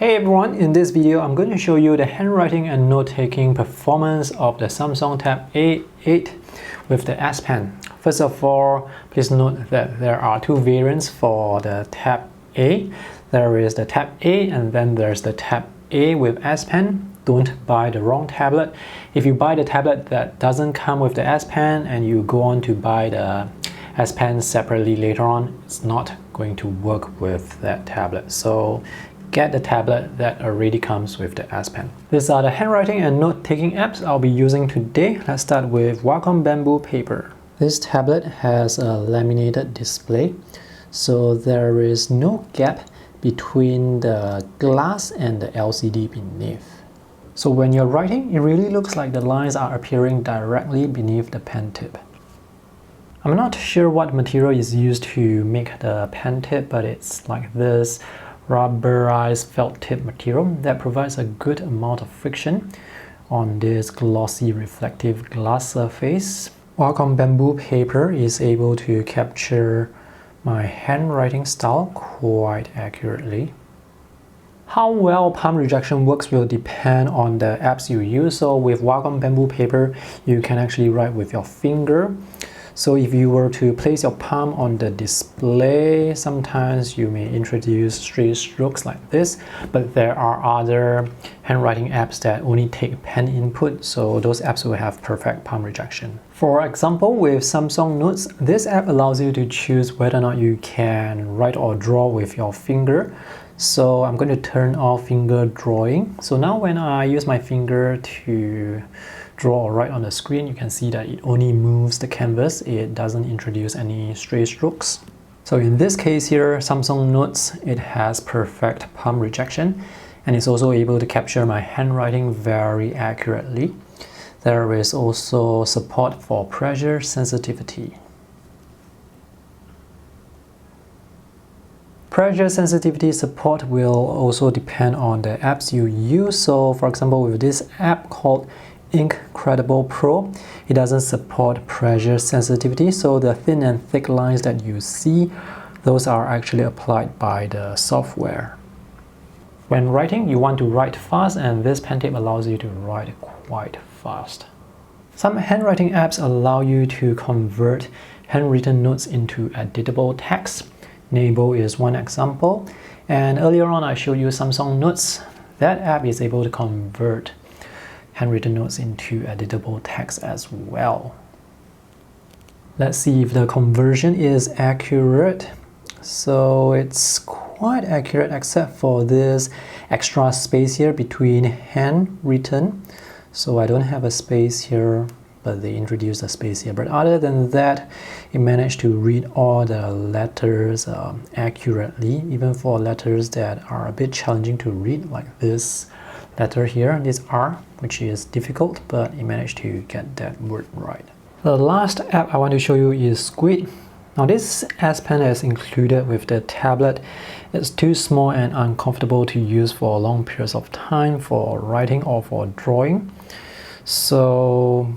Hey everyone, in this video I'm going to show you the handwriting and note-taking performance of the Samsung Tab A8 with the S Pen. First of all, please note that there are two variants for the Tab A. There is the Tab A and then there's the Tab A with S Pen. Don't buy the wrong tablet. If you buy the tablet that doesn't come with the S Pen and you go on to buy the S Pen separately later on, it's not going to work with that tablet. So get the tablet that already comes with the S Pen. These are the handwriting and note-taking apps I'll be using today. Let's start with Wacom Bamboo Paper. This tablet has a laminated display, so there is no gap between the glass and the LCD beneath. So when you're writing, it really looks like the lines are appearing directly beneath the pen tip. I'm not sure what material is used to make the pen tip, but it's like this rubberized felt tip material that provides a good amount of friction on this glossy reflective glass surface. Wacom Bamboo Paper is able to capture my handwriting style quite accurately. How well palm rejection works will depend on the apps you use. So with Wacom Bamboo Paper, you can actually write with your finger. So if you were to place your palm on the display, sometimes you may introduce straight strokes like this, but there are other handwriting apps that only take pen input, so those apps will have perfect palm rejection. For example, with Samsung Notes, this app allows you to choose whether or not you can write or draw with your finger. So I'm going to turn off finger drawing. So now when I use my finger to draw or write on the screen, you can see that it only moves the canvas. It doesn't introduce any stray strokes. So in this case here, Samsung Notes, it has perfect palm rejection and it's also able to capture my handwriting very accurately. There is also support for pressure sensitivity. Pressure sensitivity support will also depend on the apps you use. So for example, with this app called Incredible Pro, it doesn't support pressure sensitivity, so the thin and thick lines that you see, those are actually applied by the software. When writing, you want to write fast, and this pen tip allows you to write quite fast. Some handwriting apps allow you to convert handwritten notes into editable text. Nabo is one example, and earlier on I showed you Samsung Notes. That app is able to convert handwritten notes into editable text as well. Let's see if the conversion is accurate. So it's quite accurate except for this extra space here between handwritten. So I don't have a space here, but they introduced a space here. But other than that, it managed to read all the letters accurately, even for letters that are a bit challenging to read, like this letter here, this R, which is difficult, but it managed to get that word right. The last app I want to show you is Squid. Now this S Pen is included with the tablet. It's too small and uncomfortable to use for long periods of time for writing or for drawing. So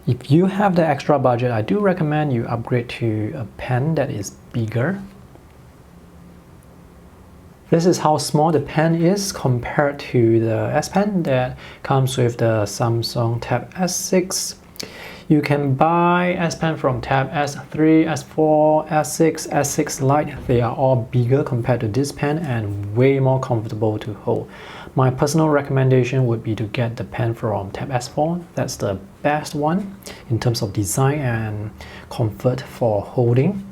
if you have the extra budget, I do recommend you upgrade to a pen that is bigger. This is how small the pen is compared to the S Pen that comes with the Samsung Tab S6. You can buy S Pen from Tab S3, S4, S6, S6 Lite. They are all bigger compared to this pen and way more comfortable to hold. My personal recommendation would be to get the pen from Tab S4. That's the best one in terms of design and comfort for holding.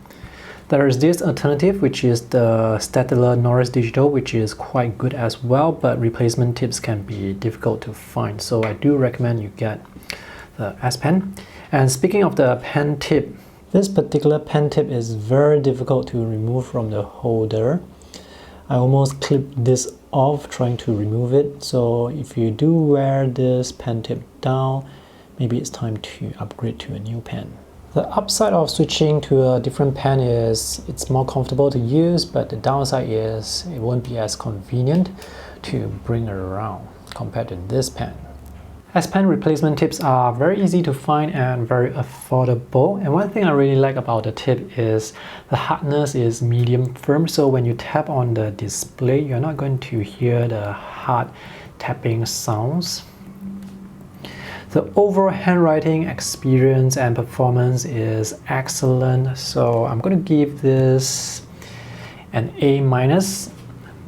There is this alternative, which is the Staedtler Norris Digital, which is quite good as well, but replacement tips can be difficult to find. So I do recommend you get the S Pen. And speaking of the pen tip, this particular pen tip is very difficult to remove from the holder. I almost clipped this off trying to remove it. So if you do wear this pen tip down, maybe it's time to upgrade to a new pen. The upside of switching to a different pen is it's more comfortable to use, but the downside is it won't be as convenient to bring around compared to this pen. S Pen replacement tips are very easy to find and very affordable. And one thing I really like about the tip is the hardness is medium firm. So when you tap on the display, you're not going to hear the hard tapping sounds. The overall handwriting experience and performance is excellent. So I'm going to give this an A minus.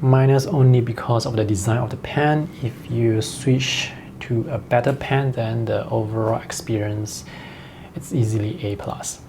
Minus only because of the design of the pen. If you switch to a better pen, then the overall experience, it's easily A plus.